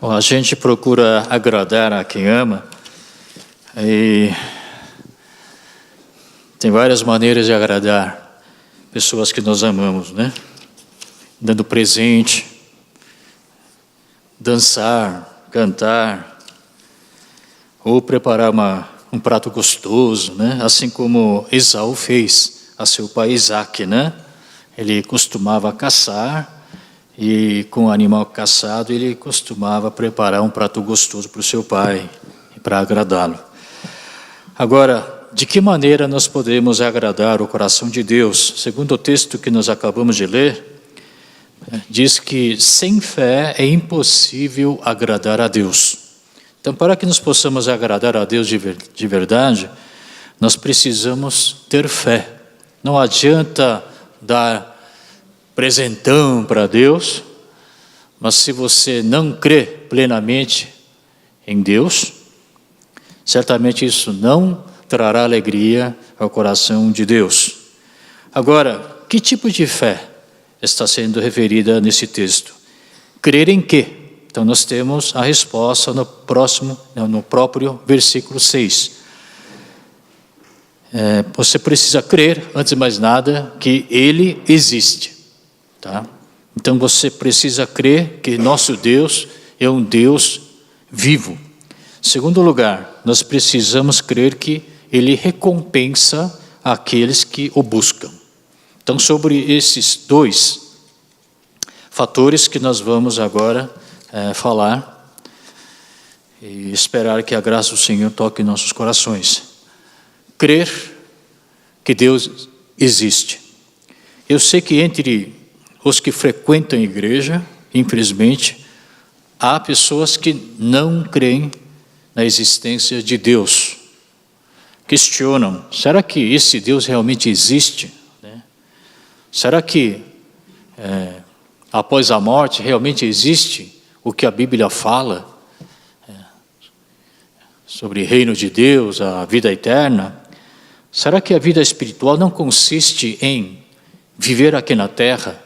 Bom, a gente procura agradar a quem ama e tem várias maneiras de agradar pessoas que nós amamos, né? Dando presente, dançar, cantar, ou preparar um prato gostoso, né? Assim como Esaú fez a seu pai Isaque, né? Ele costumava caçar e com o animal caçado ele costumava preparar um prato gostoso para o seu pai, para agradá-lo. Agora, de que maneira nós podemos agradar o coração de Deus? Segundo o texto que nós acabamos de ler, diz que sem fé é impossível agradar a Deus. Então, para que nós possamos agradar a Deus de verdade, nós precisamos ter fé. Não adianta dar presentão para Deus, mas se você não crê plenamente em Deus, certamente isso não trará alegria ao coração de Deus. Agora, que tipo de fé está sendo referida nesse texto? Crer em quê? Então nós temos a resposta no próprio versículo 6. Você precisa crer, antes de mais nada, que Ele existe. Tá? Então você precisa crer que nosso Deus é um Deus vivo. Segundo lugar, nós precisamos crer que Ele recompensa aqueles que o buscam. Então, sobre esses dois fatores que nós vamos agora falar e esperar que a graça do Senhor toque em nossos corações. Crer que Deus existe. Eu sei que entre os que frequentam a igreja, infelizmente, há pessoas que não creem na existência de Deus. Questionam, será que esse Deus realmente existe? Será que após a morte realmente existe o que a Bíblia fala sobre o reino de Deus, a vida eterna? Será que a vida espiritual não consiste em viver aqui na terra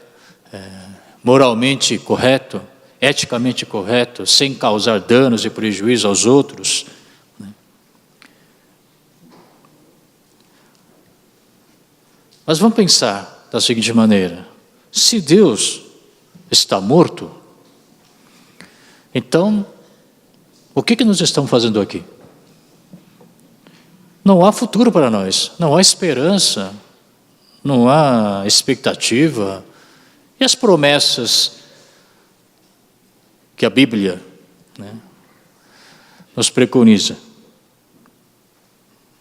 moralmente correto, eticamente correto, sem causar danos e prejuízo aos outros? Mas vamos pensar da seguinte maneira: se Deus está morto, então o que nós estamos fazendo aqui? Não há futuro para nós, não há esperança, não há expectativa. E as promessas que a Bíblia nos preconiza?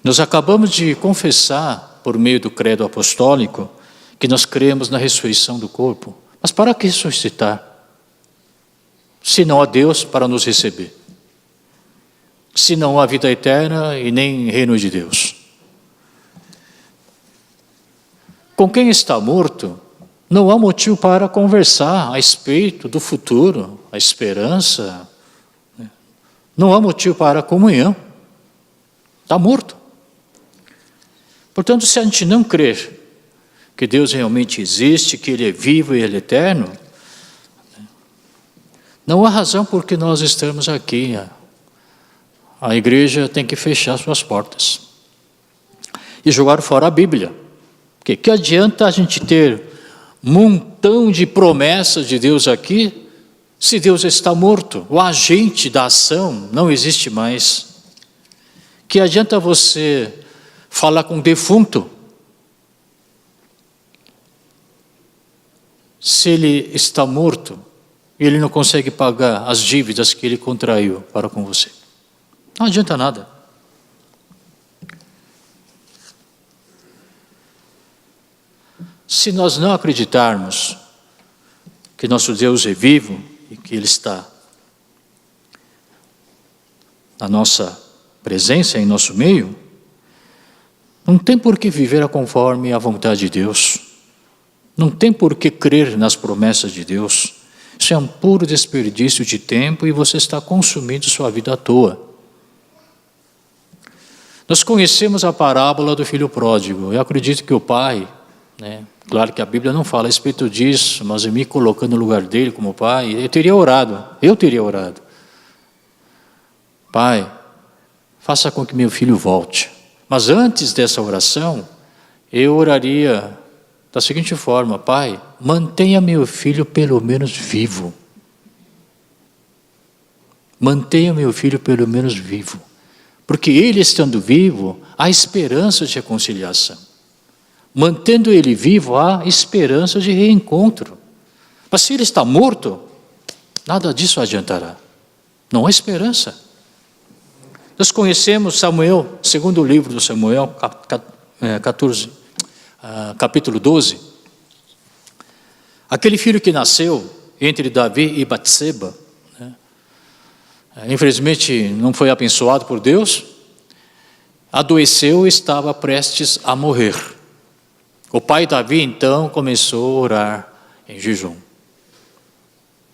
Nós acabamos de confessar, por meio do credo apostólico, que nós cremos na ressurreição do corpo. Mas para que ressuscitar? Se não há Deus para nos receber. Se não há vida eterna e nem reino de Deus. Com quem está morto, não há motivo para conversar a respeito do futuro, a esperança. Não há motivo para a comunhão. Está morto. Portanto, se a gente não crer que Deus realmente existe, que Ele é vivo e Ele é eterno, não há razão por que nós estamos aqui. A igreja tem que fechar suas portas e jogar fora a Bíblia. Porque que adianta a gente ter um montão de promessas de Deus aqui, se Deus está morto? O agente da ação não existe mais. Que adianta você falar com um defunto, se ele está morto e ele não consegue pagar as dívidas que ele contraiu para com você? Não adianta nada. Se nós não acreditarmos que nosso Deus é vivo e que Ele está na nossa presença, em nosso meio, não tem por que viver conforme a vontade de Deus. Não tem por que crer nas promessas de Deus. Isso é um puro desperdício de tempo e você está consumindo sua vida à toa. Nós conhecemos a parábola do filho pródigo. Eu acredito que o pai, claro que a Bíblia não fala a respeito disso, mas eu me colocando no lugar dele como pai, eu teria orado. Pai, faça com que meu filho volte. Mas antes dessa oração, eu oraria da seguinte forma: Pai, mantenha meu filho pelo menos vivo. Mantenha meu filho pelo menos vivo. Porque ele estando vivo, há esperança de reconciliação. Mantendo ele vivo, há esperança de reencontro. Mas se ele está morto, nada disso adiantará. Não há esperança. Nós conhecemos Samuel, segundo o livro do Samuel, capítulo 12. Aquele filho que nasceu entre Davi e Batseba, infelizmente não foi abençoado por Deus, adoeceu e estava prestes a morrer. O pai Davi então começou a orar em jejum,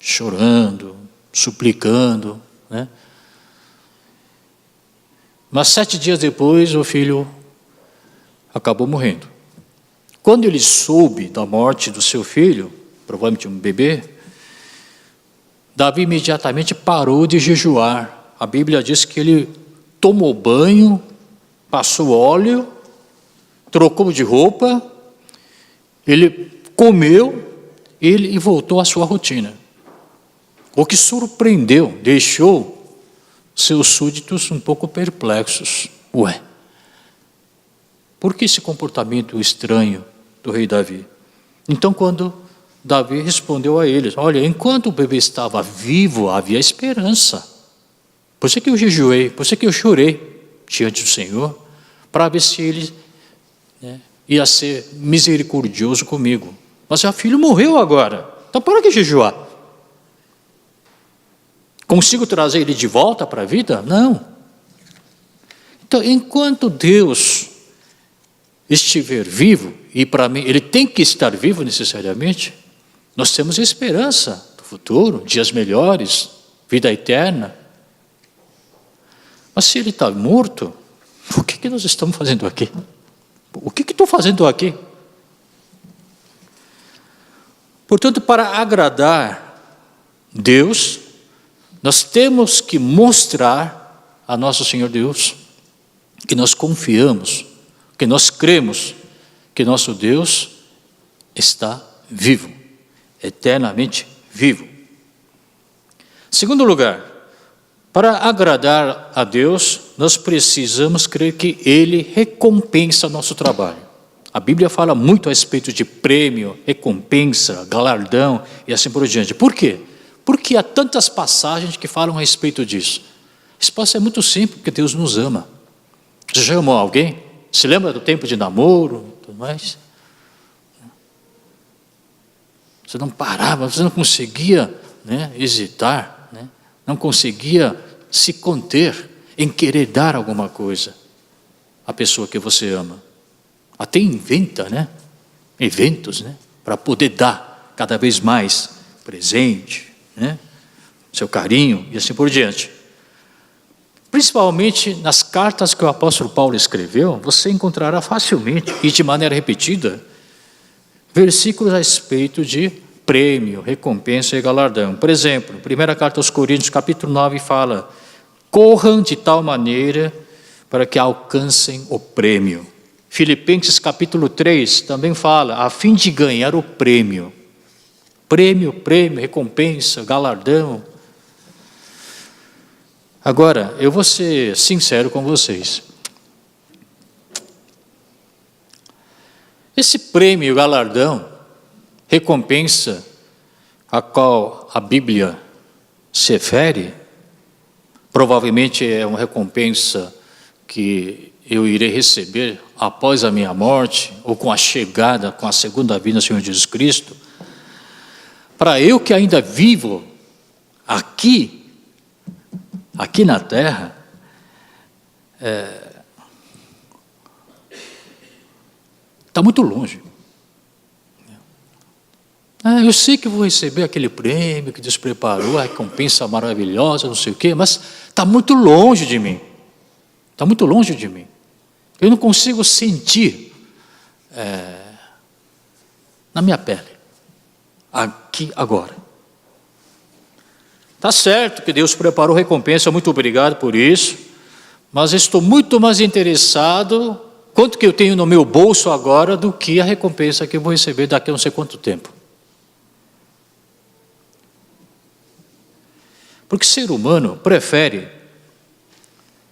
chorando, suplicando, né? Mas 7 dias depois o filho acabou morrendo. Quando ele soube da morte do seu filho, provavelmente um bebê, Davi imediatamente parou de jejuar. A Bíblia diz que ele tomou banho, passou óleo, trocou de roupa, ele comeu e voltou à sua rotina. O que surpreendeu, deixou seus súditos um pouco perplexos. Ué, por que esse comportamento estranho do rei Davi? Então, quando Davi respondeu a eles: olha, enquanto o bebê estava vivo, havia esperança. Por isso que eu jejuei, por isso que eu chorei diante do Senhor, para ver se ele ia ser misericordioso comigo. Mas o filho morreu agora, então para que jejuar? Consigo trazer ele de volta para a vida? Não. Então, enquanto Deus estiver vivo, e para mim ele tem que estar vivo necessariamente, nós temos esperança do futuro, dias melhores, vida eterna. Mas se ele está morto, o que nós estamos fazendo aqui? O que estou fazendo aqui? Portanto, para agradar Deus, nós temos que mostrar a nosso Senhor Deus que nós confiamos, que nós cremos que nosso Deus está vivo, eternamente vivo. Segundo lugar, para agradar a Deus, nós precisamos crer que Ele recompensa nosso trabalho. A Bíblia fala muito a respeito de prêmio, recompensa, galardão e assim por diante. Por quê? Porque há tantas passagens que falam a respeito disso. A resposta é muito simples, porque Deus nos ama. Você já amou alguém? Se lembra do tempo de namoro e tudo mais? Você não parava, você não conseguia hesitar, não conseguia se conter em querer dar alguma coisa à pessoa que você ama. Até inventa, eventos, para poder dar cada vez mais presente, seu carinho e assim por diante. Principalmente nas cartas que o apóstolo Paulo escreveu, você encontrará facilmente e de maneira repetida versículos a respeito de prêmio, recompensa e galardão. Por exemplo, 1 carta aos Coríntios, capítulo 9, fala: corram de tal maneira para que alcancem o prêmio. Filipenses capítulo 3 também fala, a fim de ganhar o prêmio. Prêmio, recompensa, galardão. Agora, eu vou ser sincero com vocês. Esse prêmio, galardão, recompensa, a qual a Bíblia se refere, provavelmente é uma recompensa que eu irei receber após a minha morte, ou com a chegada, com a segunda vinda do Senhor Jesus Cristo. Para eu que ainda vivo aqui na terra, está muito longe. Eu sei que vou receber aquele prêmio que Deus preparou, a recompensa maravilhosa, não sei o quê, mas está muito longe de mim. Está muito longe de mim. Eu não consigo sentir na minha pele, aqui, agora. Tá certo que Deus preparou recompensa, muito obrigado por isso, mas estou muito mais interessado quanto que eu tenho no meu bolso agora do que a recompensa que eu vou receber daqui a não sei quanto tempo. Porque o ser humano prefere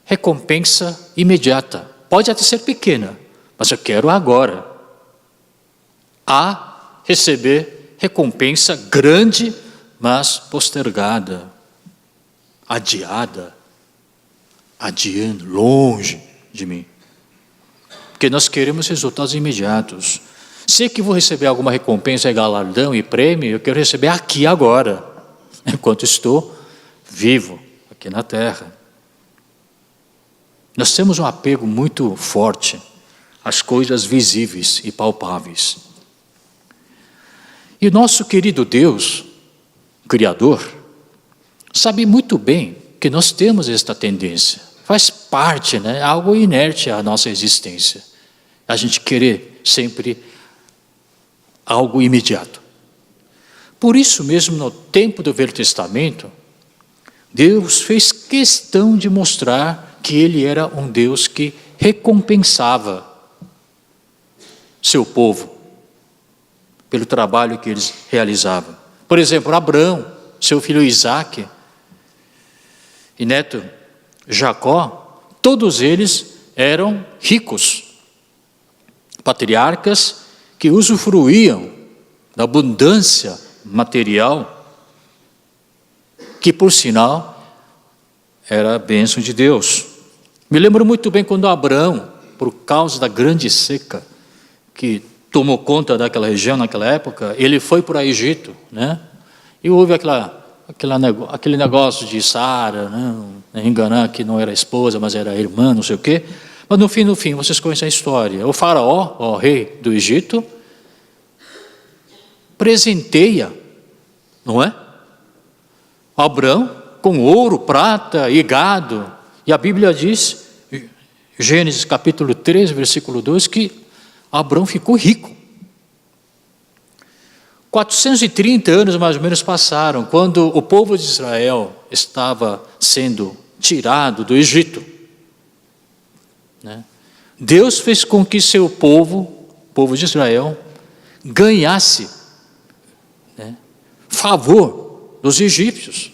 recompensa imediata. Pode até ser pequena, mas eu quero agora. A receber recompensa grande, mas postergada, adiada, adiando, longe de mim. Porque nós queremos resultados imediatos. Se é que vou receber alguma recompensa, galardão e prêmio, eu quero receber aqui agora, enquanto estou vivo aqui na terra. Nós temos um apego muito forte às coisas visíveis e palpáveis. E o nosso querido Deus, Criador, sabe muito bem que nós temos esta tendência. Faz parte, né? Algo inerte à nossa existência. A gente querer sempre algo imediato. Por isso mesmo, no tempo do Velho Testamento, Deus fez questão de mostrar que Ele era um Deus que recompensava seu povo pelo trabalho que eles realizavam. Por exemplo, Abraão, seu filho Isaque e neto Jacó, todos eles eram ricos, patriarcas que usufruíam da abundância material, que por sinal era a bênção de Deus. Me lembro muito bem quando Abraão, por causa da grande seca que tomou conta daquela região naquela época, ele foi para o Egito, né? E houve aquele negócio de Sara, né? Enganar que não era esposa, mas era irmã, não sei o quê. Mas no fim, vocês conhecem a história. O faraó, o rei do Egito, presenteia, não é? Abraão com ouro, prata e gado. E a Bíblia diz, Gênesis capítulo 3, versículo 2, que Abraão ficou rico. 430 anos mais ou menos passaram, quando o povo de Israel estava sendo tirado do Egito, né? Deus fez com que seu povo, o povo de Israel, ganhasse, né, favor dos egípcios.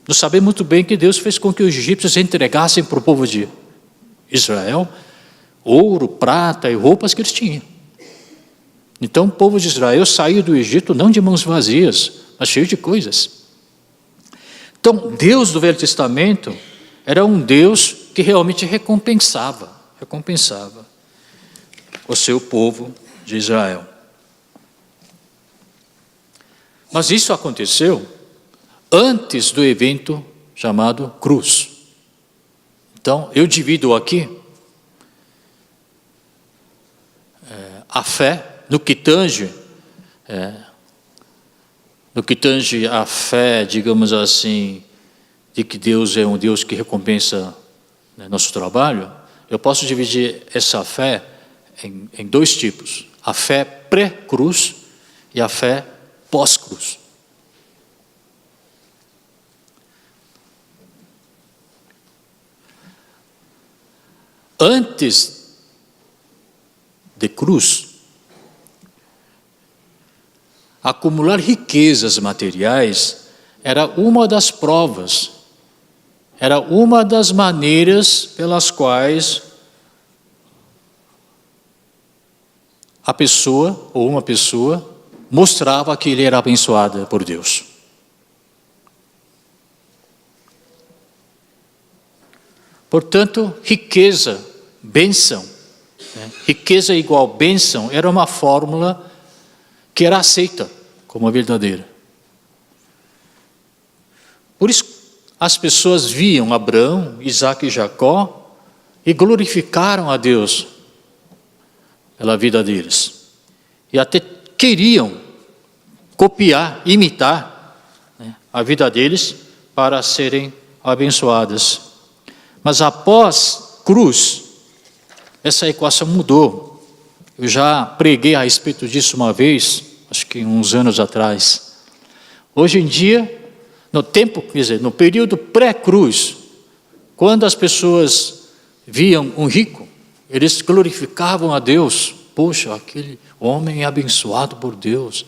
Nós sabemos muito bem que Deus fez com que os egípcios entregassem para o povo de Israel ouro, prata e roupas que eles tinham. Então o povo de Israel saiu do Egito não de mãos vazias, mas cheio de coisas. Então Deus do Velho Testamento era um Deus que realmente recompensava o seu povo de Israel. Mas isso aconteceu antes do evento chamado cruz. Então eu divido aqui a fé no que tange a fé, digamos assim, de que Deus é um Deus que recompensa, né, nosso trabalho. Eu posso dividir essa fé em dois tipos: a fé pré-cruz e a fé pós-cruz. Antes de cruz, acumular riquezas materiais era uma das provas, era uma das maneiras pelas quais a pessoa, ou uma pessoa, mostrava que ele era abençoada por Deus. Portanto, riqueza, bênção, né? Riqueza igual bênção era uma fórmula que era aceita como verdadeira. Por isso, as pessoas viam Abraão, Isaque e Jacó e glorificaram a Deus pela vida deles. E até queriam copiar, imitar, né, a vida deles para serem abençoadas. Mas após cruz, essa equação mudou. Eu já preguei a respeito disso uma vez, acho que uns anos atrás. Hoje em dia, no tempo, quer dizer, no período pré-cruz, quando as pessoas viam um rico, eles glorificavam a Deus. Poxa, aquele homem é abençoado por Deus.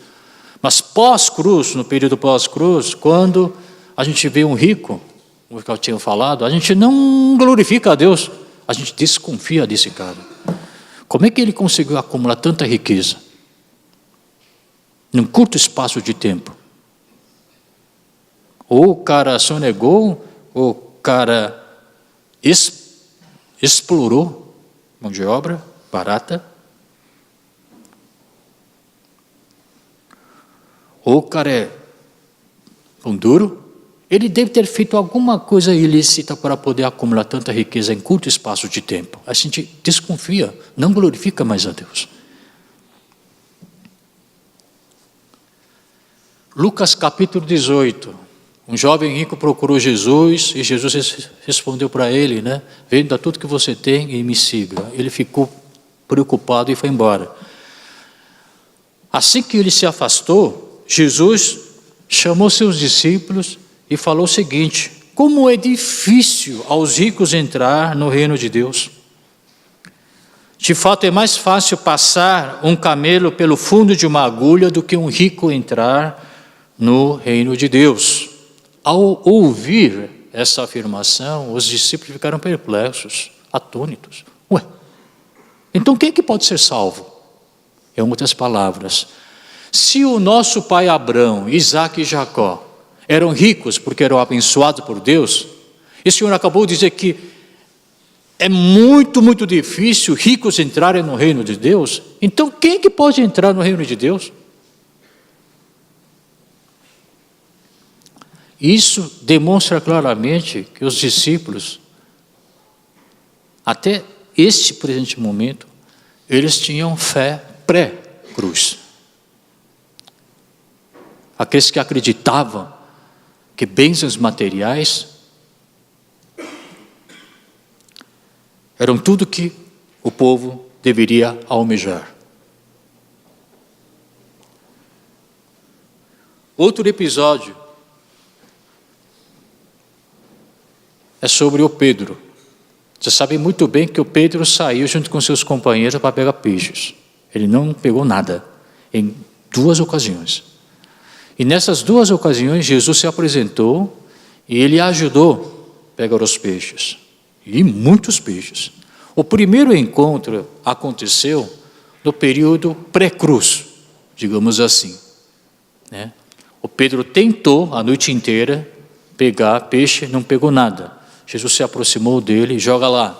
Mas pós-cruz, no período pós-cruz, quando a gente vê um rico, como eu tinha falado, a gente não glorifica a Deus, a gente desconfia desse cara. Como é que ele conseguiu acumular tanta riqueza? Num curto espaço de tempo. Ou o cara sonegou, ou o cara explorou mão de obra barata, ou o cara é pão duro. Ele deve ter feito alguma coisa ilícita para poder acumular tanta riqueza em curto espaço de tempo. A gente desconfia, não glorifica mais a Deus. Lucas capítulo 18. Um jovem rico procurou Jesus e Jesus respondeu para ele, né? Venda tudo que você tem e me siga. Ele ficou preocupado e foi embora. Assim que ele se afastou, Jesus chamou seus discípulos e falou o seguinte: como é difícil aos ricos entrar no reino de Deus. De fato, é mais fácil passar um camelo pelo fundo de uma agulha do que um rico entrar no reino de Deus. Ao ouvir essa afirmação, os discípulos ficaram perplexos, atônitos. Ué, então quem é que pode ser salvo? Em outras palavras, se o nosso pai Abraão, Isaac e Jacó eram ricos porque eram abençoados por Deus, e o Senhor acabou de dizer que é muito, muito difícil ricos entrarem no reino de Deus, então quem é que pode entrar no reino de Deus? Isso demonstra claramente que os discípulos, até este presente momento, eles tinham fé pré-cruz. Aqueles que acreditavam que bênçãos materiais eram tudo que o povo deveria almejar. Outro episódio é sobre o Pedro. Você sabe muito bem que o Pedro saiu junto com seus companheiros para pegar peixes. Ele não pegou nada, em 2 ocasiões. E nessas 2 ocasiões, Jesus se apresentou e ele ajudou a pegar os peixes. E muitos peixes. O primeiro encontro aconteceu no período pré-cruz, digamos assim, né? O Pedro tentou a noite inteira pegar peixe, não pegou nada. Jesus se aproximou dele, joga lá.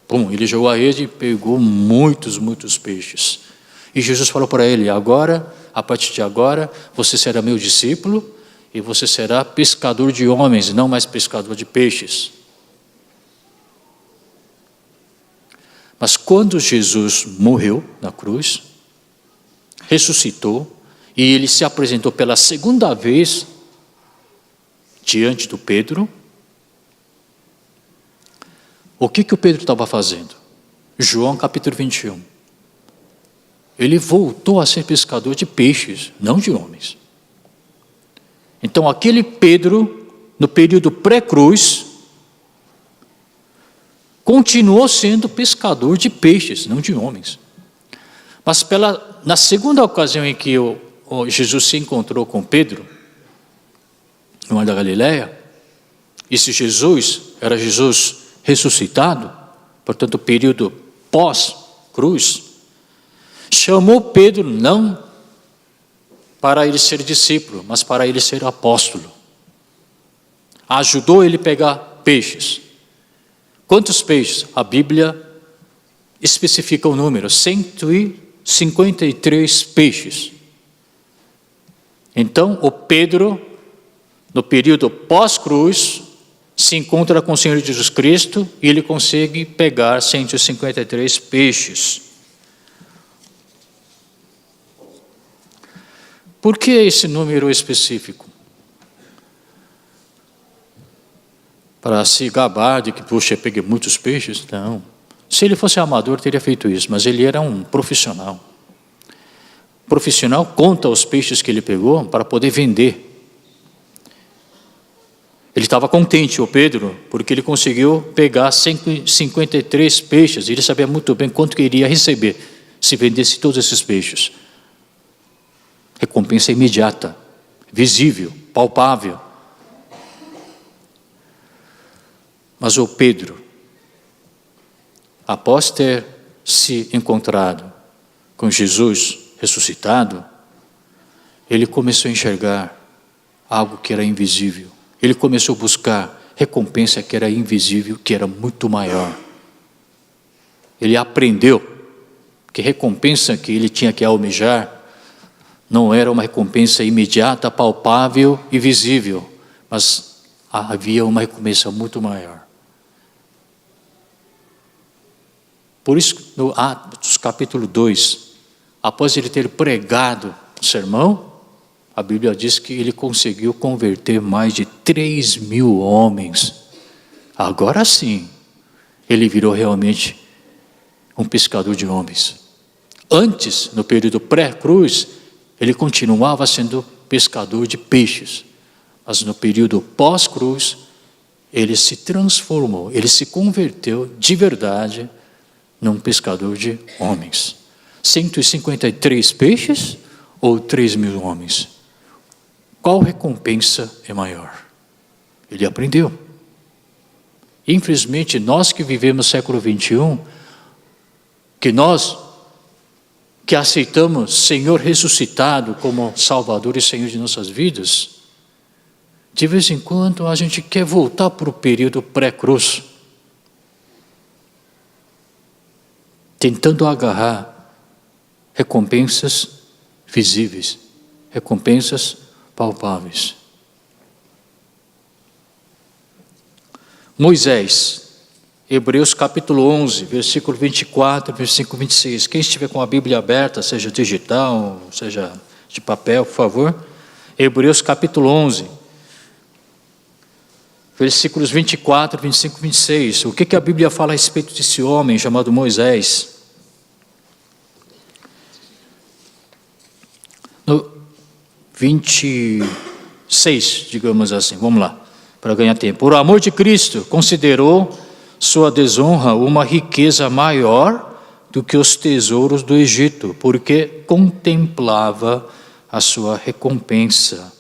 Pum, ele jogou a rede e pegou muitos, muitos peixes. E Jesus falou para ele: agora, a partir de agora, você será meu discípulo e você será pescador de homens, não mais pescador de peixes. Mas quando Jesus morreu na cruz, ressuscitou, e ele se apresentou pela segunda vez diante do Pedro, o que o Pedro estava fazendo? João capítulo 21. Ele voltou a ser pescador de peixes, não de homens. Então aquele Pedro, no período pré-cruz, continuou sendo pescador de peixes, não de homens. Mas na segunda ocasião em que Jesus se encontrou com Pedro, no mar da Galileia, esse Jesus era Jesus ressuscitado, portanto, período pós-cruz, chamou Pedro não para ele ser discípulo, mas para ele ser apóstolo. Ajudou ele a pegar peixes. Quantos peixes? A Bíblia especifica o número: 153 peixes. Então, o Pedro, no período pós-cruz, se encontra com o Senhor Jesus Cristo e ele consegue pegar 153 peixes. Por que esse número específico? Para se gabar de que, puxa, eu peguei muitos peixes? Não. Se ele fosse amador, teria feito isso, mas ele era um profissional. O profissional conta os peixes que ele pegou para poder vender. Ele estava contente, o Pedro, porque ele conseguiu pegar 53 peixes. Ele sabia muito bem quanto que iria receber se vendesse todos esses peixes. Recompensa imediata, visível, palpável. Mas o Pedro, após ter se encontrado com Jesus ressuscitado, ele começou a enxergar algo que era invisível. Ele começou a buscar recompensa que era invisível, que era muito maior. Ele aprendeu que recompensa que ele tinha que almejar não era uma recompensa imediata, palpável e visível, mas havia uma recompensa muito maior. Por isso, no Atos capítulo 2, após ele ter pregado o sermão, a Bíblia diz que ele conseguiu converter mais de 3.000 homens. Agora sim, ele virou realmente um pescador de homens. Antes, no período pré-cruz, ele continuava sendo pescador de peixes. Mas no período pós-cruz, ele se transformou, ele se converteu de verdade num pescador de homens. 153 peixes ou 3.000 homens? Qual recompensa é maior? Ele aprendeu. Infelizmente, nós que vivemos no século 21, que aceitamos Senhor ressuscitado como Salvador e Senhor de nossas vidas, de vez em quando a gente quer voltar para o período pré-cruz, tentando agarrar recompensas visíveis, recompensas palpáveis. Moisés, Hebreus capítulo 11, versículo 24, versículo 26. Quem estiver com a Bíblia aberta, seja digital, seja de papel, por favor. Hebreus capítulo 11, versículos 24, 25 e 26. O que a Bíblia fala a respeito desse homem chamado Moisés? No 26, digamos assim, vamos lá, para ganhar tempo. Por amor de Cristo, considerou sua desonra uma riqueza maior do que os tesouros do Egito, porque contemplava a sua recompensa.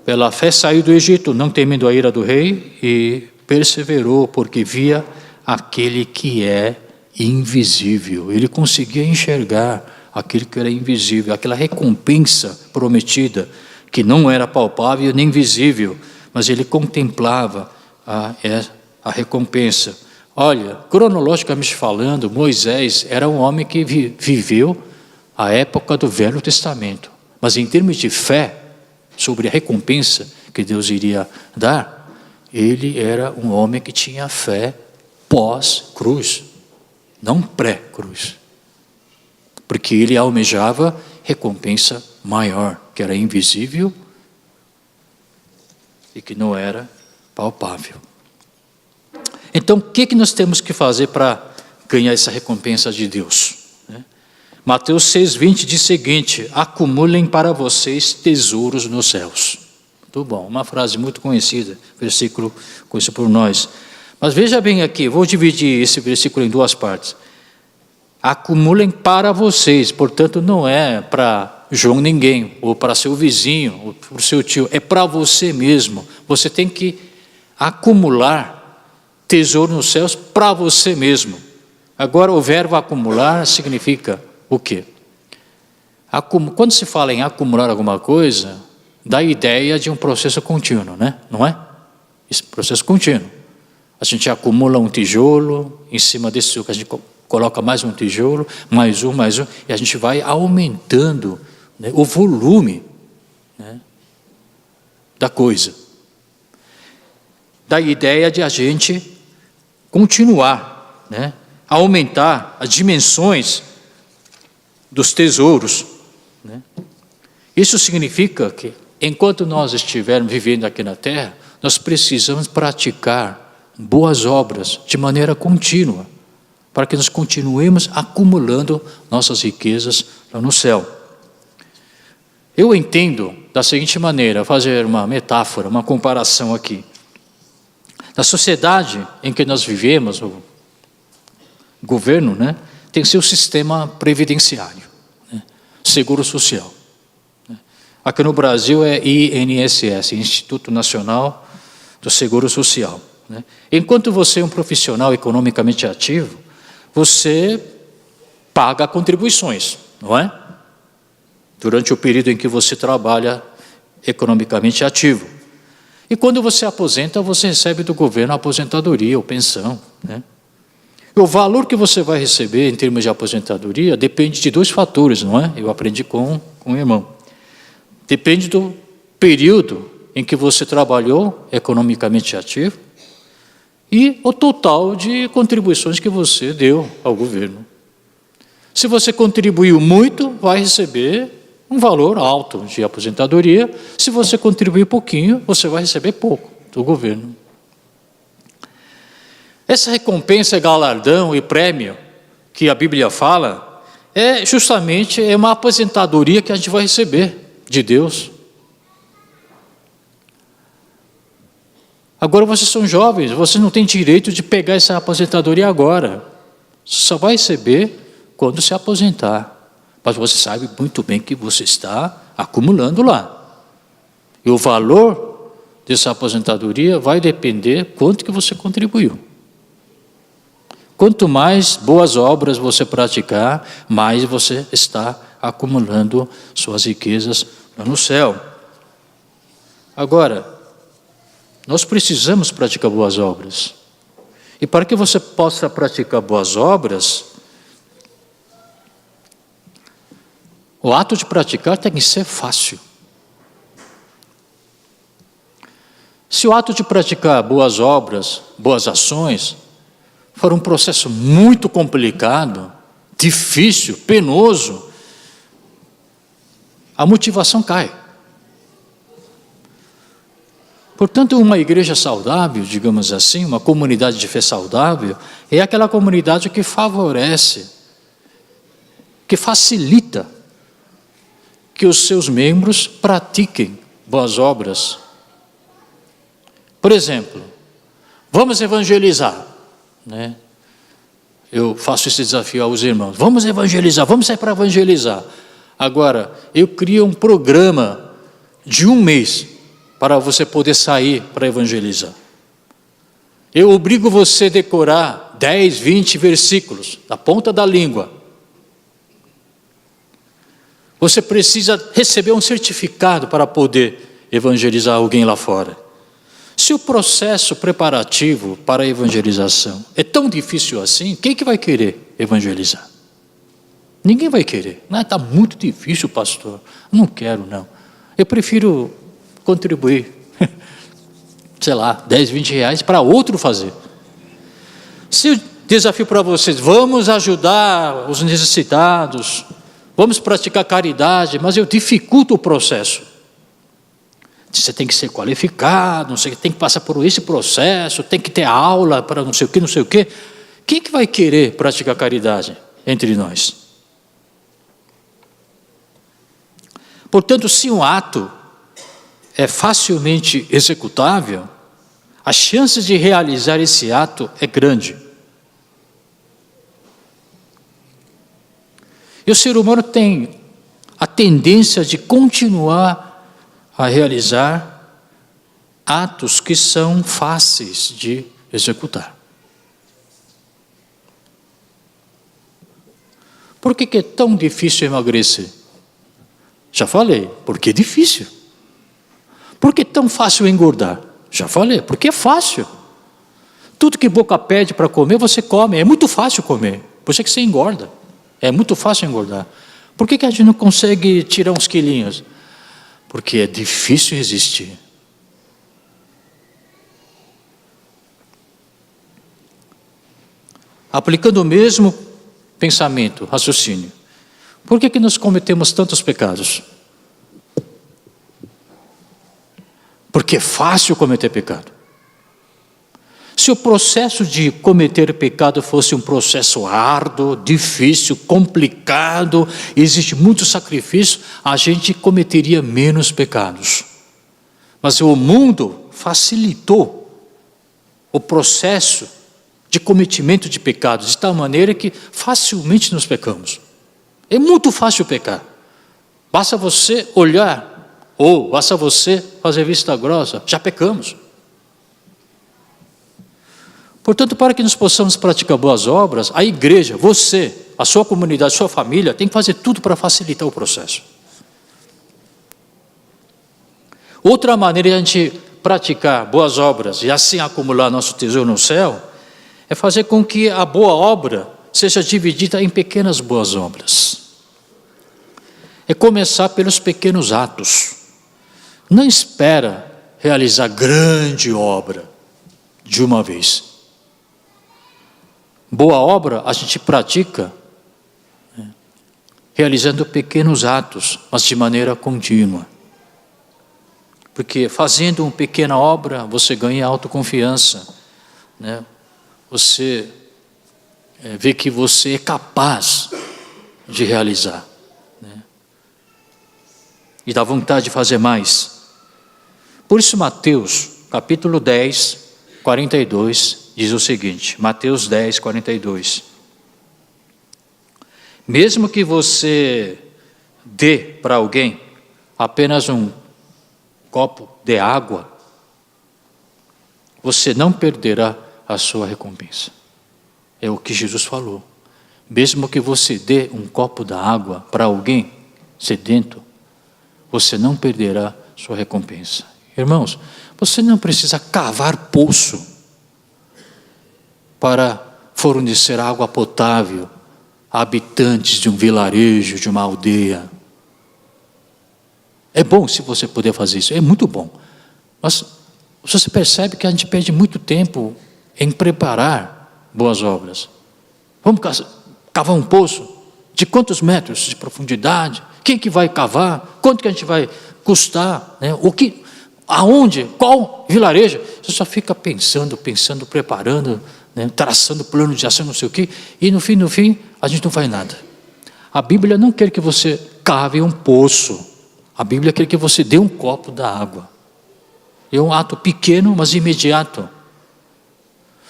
Pela fé saiu do Egito, não temendo a ira do rei, e perseverou, porque via aquele que é invisível. Ele conseguia enxergar aquilo que era invisível, aquela recompensa prometida, que não era palpável nem visível, mas ele contemplava a recompensa. Olha, cronologicamente falando, Moisés era um homem que viveu a época do Velho Testamento, mas em termos de fé, sobre a recompensa que Deus iria dar, ele era um homem que tinha fé pós-cruz, não pré-cruz. Porque ele almejava recompensa maior, que era invisível e que não era palpável. Então, o que nós temos que fazer para ganhar essa recompensa de Deus? Mateus 6,20 diz o seguinte: acumulem para vocês tesouros nos céus. Muito bom, uma frase muito conhecida, versículo conhecido por nós. Mas veja bem aqui, vou dividir esse versículo em duas partes. Acumulem para vocês, portanto não é para João ninguém, ou para seu vizinho, ou para o seu tio, é para você mesmo. Você tem que acumular tesouro nos céus para você mesmo. Agora o verbo acumular significa o quê? Quando se fala em acumular alguma coisa, dá a ideia de um processo contínuo, né? Não é? Esse processo contínuo. A gente acumula um tijolo, em cima desse a gente coloca mais um tijolo, mais um, e a gente vai aumentando, né, o volume, né, da coisa. Dá a ideia de a gente continuar, né, aumentar as dimensões dos tesouros, né. Isso significa que, enquanto nós estivermos vivendo aqui na terra, nós precisamos praticar boas obras de maneira contínua, para que nós continuemos acumulando nossas riquezas lá no céu. Eu entendo da seguinte maneira, fazer uma metáfora, uma comparação aqui. Na sociedade em que nós vivemos, o governo, né, tem seu sistema previdenciário, né, seguro social. Aqui no Brasil é INSS, Instituto Nacional do Seguro Social. Né? Enquanto você é um profissional economicamente ativo, você paga contribuições, não é? Durante o período em que você trabalha economicamente ativo. E quando você aposenta, você recebe do governo a aposentadoria ou pensão. Né? E o valor que você vai receber em termos de aposentadoria depende de 2 fatores, não é? Eu aprendi com o irmão. Depende do período em que você trabalhou economicamente ativo e o total de contribuições que você deu ao governo. Se você contribuiu muito, vai receber um valor alto de aposentadoria. Se você contribuir pouquinho, você vai receber pouco do governo. Essa recompensa, galardão e prêmio que a Bíblia fala, é justamente uma aposentadoria que a gente vai receber de Deus. Agora vocês são jovens, vocês não têm direito de pegar essa aposentadoria agora. Você só vai receber quando se aposentar. Mas você sabe muito bem que você está acumulando lá. E o valor dessa aposentadoria vai depender quanto que você contribuiu. Quanto mais boas obras você praticar, mais você está acumulando suas riquezas no céu. Agora, nós precisamos praticar boas obras. E para que você possa praticar boas obras, o ato de praticar tem que ser fácil. Se o ato de praticar boas obras, boas ações, for um processo muito complicado, difícil, penoso, a motivação cai. Portanto, uma igreja saudável, digamos assim, uma comunidade de fé saudável, é aquela comunidade que favorece, que facilita que os seus membros pratiquem boas obras. Por exemplo, vamos evangelizar, né? Eu faço esse desafio aos irmãos. Vamos evangelizar, vamos sair para evangelizar. Agora, eu crio um programa de 1 mês para você poder sair para evangelizar. Eu obrigo você a decorar 10, 20 versículos na ponta da língua. Você precisa receber um certificado para poder evangelizar alguém lá fora. Se o processo preparativo para a evangelização é tão difícil assim, quem que vai querer evangelizar? Ninguém vai querer. Está muito difícil, pastor. Não quero, não. Eu prefiro contribuir, sei lá, 10, 20 reais para outro fazer. Se eu desafio para vocês, vamos ajudar os necessitados, vamos praticar caridade, mas eu dificulto o processo. Você tem que ser qualificado, não sei, tem que passar por esse processo, tem que ter aula para não sei o que, não sei o que. Quem que vai querer praticar caridade entre nós? Portanto, se um ato é facilmente executável, as chances de realizar esse ato é grande. E o ser humano tem a tendência de continuar a realizar atos que são fáceis de executar. Por que é tão difícil emagrecer? Já falei, porque é difícil. Por que é tão fácil engordar? Já falei, porque é fácil. Tudo que boca pede para comer, você come. É muito fácil comer, por isso é que você engorda. É muito fácil engordar. Por que a gente não consegue tirar uns quilinhos? Porque é difícil resistir. Aplicando o mesmo pensamento, raciocínio, por que nós cometemos tantos pecados? Porque é fácil cometer pecado. Se o processo de cometer pecado fosse um processo árduo, difícil, complicado, existe muito sacrifício, a gente cometeria menos pecados. Mas o mundo facilitou o processo de cometimento de pecados, de tal maneira que facilmente nós pecamos. É muito fácil pecar. Basta você olhar, ou basta você fazer vista grossa, já pecamos. Portanto, para que nós possamos praticar boas obras, a igreja, você, a sua comunidade, a sua família, tem que fazer tudo para facilitar o processo. Outra maneira de a gente praticar boas obras e assim acumular nosso tesouro no céu, é fazer com que a boa obra seja dividida em pequenas boas obras. É começar pelos pequenos atos. Não espera realizar grande obra de uma vez. Boa obra a gente pratica realizando pequenos atos, mas de maneira contínua. Porque fazendo uma pequena obra, você ganha autoconfiança, né? Você vê que você é capaz de realizar, né? E dá vontade de fazer mais. Por isso Mateus, capítulo 10, 42, diz o seguinte, Mateus 10, 42. Mesmo que você dê para alguém apenas um copo de água, você não perderá a sua recompensa. É o que Jesus falou. Mesmo que você dê um copo de água para alguém sedento, você não perderá sua recompensa. Irmãos, você não precisa cavar poço para fornecer água potável a habitantes de um vilarejo, de uma aldeia. É bom se você puder fazer isso, é muito bom. Mas você percebe que a gente perde muito tempo em preparar boas obras. Vamos cavar um poço? De quantos metros de profundidade? Quem que vai cavar? Quanto que a gente vai custar? Né? Aonde? Qual vilarejo? Você só fica pensando, preparando, né? Traçando plano de ação, não sei o quê, e no fim, a gente não faz nada. A Bíblia não quer que você cave um poço. A Bíblia quer que você dê um copo da água. É um ato pequeno, mas imediato.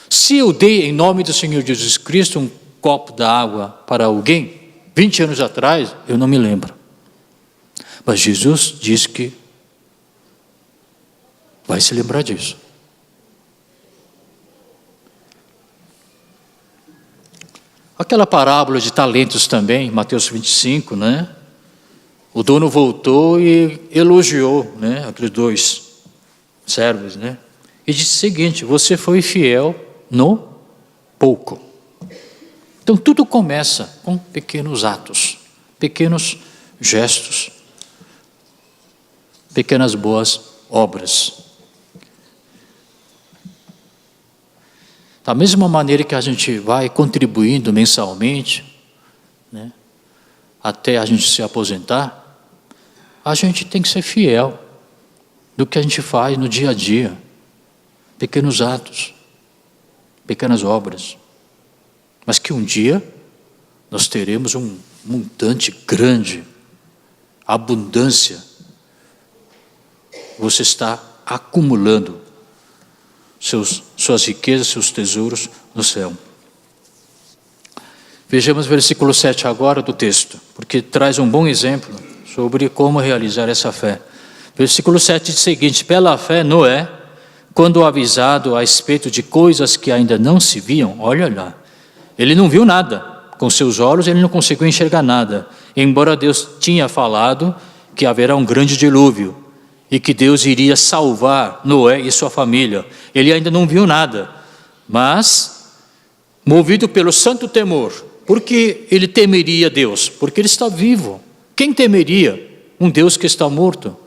Se eu dei em nome do Senhor Jesus Cristo um copo da água para alguém, 20 anos atrás, eu não me lembro. Mas Jesus disse que vai se lembrar disso. Aquela parábola de talentos também, Mateus 25, né? O dono voltou e elogiou, né, aqueles dois servos, né? E disse o seguinte: você foi fiel no pouco. Então tudo começa com pequenos atos, pequenos gestos, pequenas boas obras. Da mesma maneira que a gente vai contribuindo mensalmente, né, até a gente se aposentar, a gente tem que ser fiel do que a gente faz no dia a dia. Pequenos atos, pequenas obras. Mas que um dia nós teremos um montante grande, abundância. Você está acumulando suas riquezas, seus tesouros no céu. Vejamos o versículo 7 agora do texto, porque traz um bom exemplo sobre como realizar essa fé. Versículo 7 diz o seguinte: pela fé Noé, quando avisado a respeito de coisas que ainda não se viam, olha lá, ele não viu nada, com seus olhos ele não conseguiu enxergar nada, embora Deus tinha falado que haverá um grande dilúvio, e que Deus iria salvar Noé e sua família. Ele ainda não viu nada, mas, movido pelo santo temor, porque ele temeria Deus? Porque ele está vivo. Quem temeria um Deus que está morto?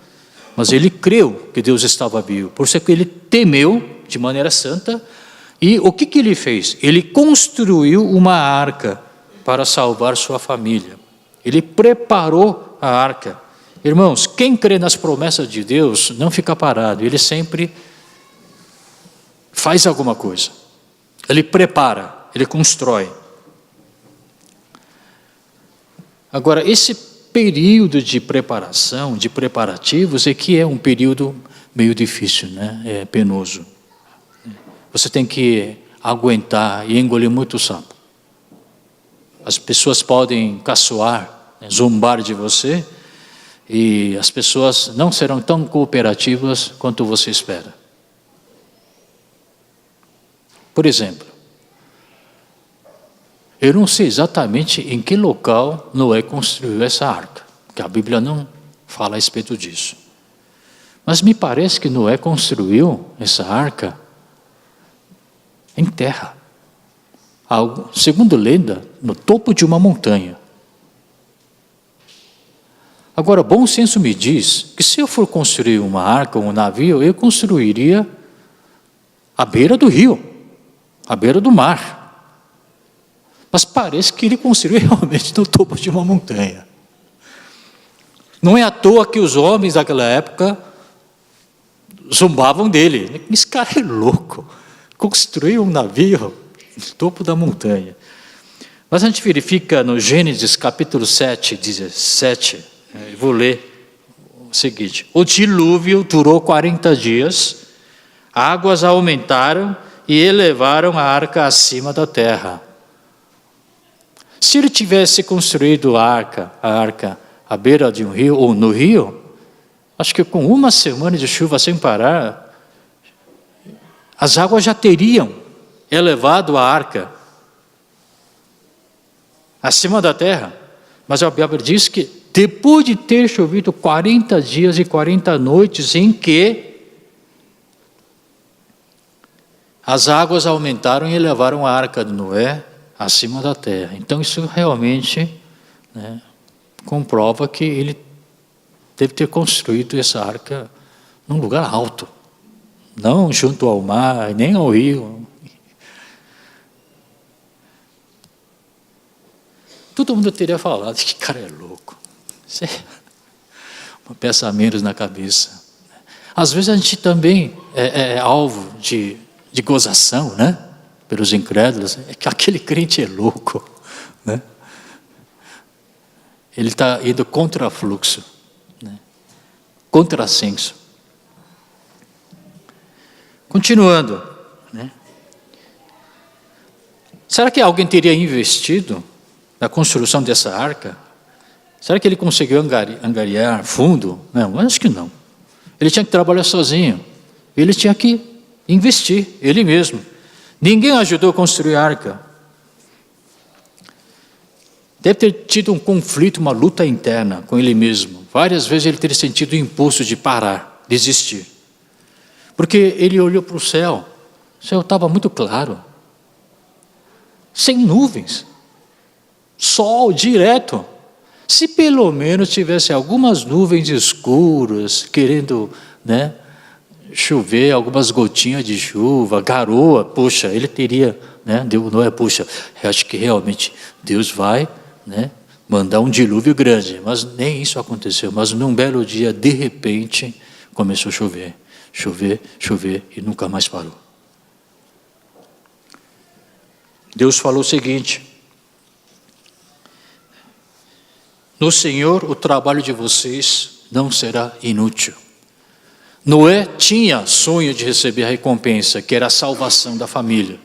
Mas ele creu que Deus estava vivo, por isso que ele temeu de maneira santa. E o que ele fez? Ele construiu uma arca para salvar sua família. Ele preparou a arca. Irmãos, quem crê nas promessas de Deus não fica parado, ele sempre faz alguma coisa. Ele prepara, ele constrói. Agora, esse período de preparação, de preparativos, é que é um período meio difícil, né? É penoso. Você tem que aguentar e engolir muito sapo. As pessoas podem caçoar, né, zombar de você, e as pessoas não serão tão cooperativas quanto você espera. Por exemplo, eu não sei exatamente em que local Noé construiu essa arca, porque a Bíblia não fala a respeito disso. Mas me parece que Noé construiu essa arca em terra. Segundo lenda, no topo de uma montanha. Agora, bom senso me diz que se eu for construir uma arca ou um navio, eu construiria à beira do rio, à beira do mar. Mas parece que ele construiu realmente no topo de uma montanha. Não é à toa que os homens daquela época zombavam dele. Esse cara é louco, construiu um navio no topo da montanha. Mas a gente verifica no Gênesis capítulo 7, 17, eu vou ler o seguinte: o dilúvio durou 40 dias, águas aumentaram e elevaram a arca acima da terra. Se ele tivesse construído a arca à beira de um rio ou no rio, acho que com uma semana de chuva sem parar, as águas já teriam elevado a arca acima da terra. Mas a Bíblia diz que depois de ter chovido 40 dias e 40 noites em que as águas aumentaram e elevaram a arca de Noé acima da terra. Então isso realmente, né, comprova que ele deve ter construído essa arca num lugar alto, não junto ao mar, nem ao rio. Todo mundo teria falado que cara é louco. Isso é uma peça a menos na cabeça. Às vezes a gente também é alvo de gozação, né? Pelos incrédulos. É que aquele crente é louco, né? Ele está indo contra fluxo, né? Contrassenso. Continuando, né? Será que alguém teria investido na construção dessa arca? Será que ele conseguiu angariar fundo? Não, acho que não. Ele tinha que trabalhar sozinho. Ele tinha que investir, ele mesmo. Ninguém ajudou a construir a arca. Deve ter tido um conflito, uma luta interna com ele mesmo. Várias vezes ele teria sentido o impulso de parar, desistir. Porque ele olhou para o céu estava muito claro. Sem nuvens. Sol direto. Se pelo menos tivesse algumas nuvens escuras, querendo, né, chover, algumas gotinhas de chuva, garoa, puxa, ele teria, né, Noé, puxa, eu acho que realmente Deus vai, né, mandar um dilúvio grande, mas nem isso aconteceu. Mas num belo dia, de repente, começou a chover, chover, chover e nunca mais parou. Deus falou o seguinte: no Senhor o trabalho de vocês não será inútil. Noé tinha sonho de receber a recompensa, que era a salvação da família.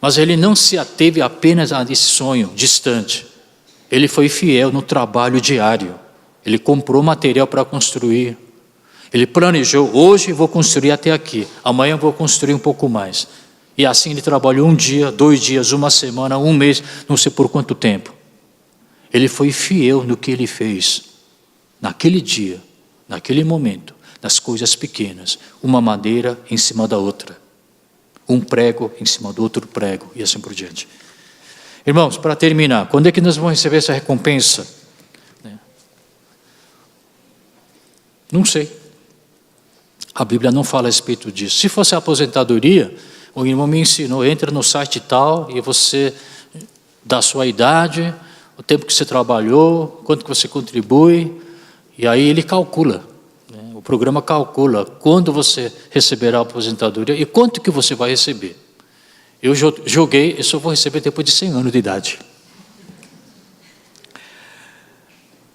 Mas ele não se ateve apenas a esse sonho distante. Ele foi fiel no trabalho diário. Ele comprou material para construir. Ele planejou: hoje vou construir até aqui, amanhã vou construir um pouco mais. E assim ele trabalhou 1 dia, 2 dias, 1 semana, 1 mês, não sei por quanto tempo. Ele foi fiel no que ele fez, naquele dia, naquele momento, nas coisas pequenas, uma madeira em cima da outra, um prego em cima do outro prego, e assim por diante. Irmãos, para terminar, quando é que nós vamos receber essa recompensa? Não sei. A Bíblia não fala a respeito disso. Se fosse a aposentadoria, o irmão me ensinou: entra no site tal, e você dá a sua idade, o tempo que você trabalhou, quanto que você contribui, e aí ele calcula, né, programa calcula quando você receberá a aposentadoria e quanto que você vai receber. Eu joguei, eu só vou receber depois de 100 anos de idade.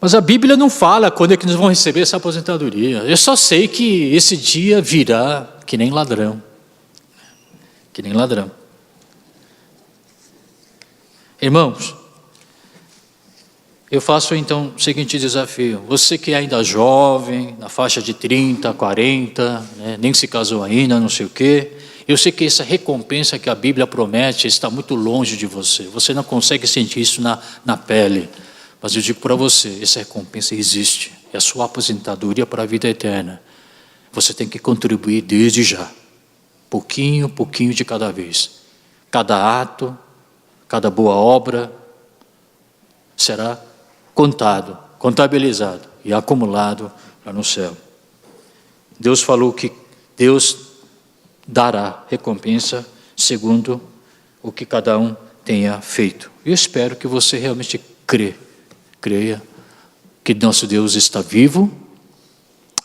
Mas a Bíblia não fala quando é que nós vamos receber essa aposentadoria. Eu só sei que esse dia virá que nem ladrão. Que nem ladrão. Irmãos, eu faço então o seguinte desafio. Você que é ainda jovem, na faixa de 30, 40, né, nem se casou ainda, não sei o quê. Eu sei que essa recompensa que a Bíblia promete está muito longe de você. Você não consegue sentir isso na pele. Mas eu digo para você, essa recompensa existe. É a sua aposentadoria para a vida eterna. Você tem que contribuir desde já. Pouquinho, pouquinho de cada vez. Cada ato, cada boa obra será contado, contabilizado e acumulado lá no céu. Deus falou que Deus dará recompensa segundo o que cada um tenha feito. Eu espero que você realmente creia que nosso Deus está vivo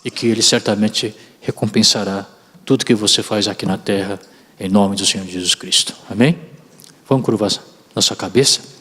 e que Ele certamente recompensará tudo que você faz aqui na terra, em nome do Senhor Jesus Cristo. Amém? Vamos curvar nossa cabeça?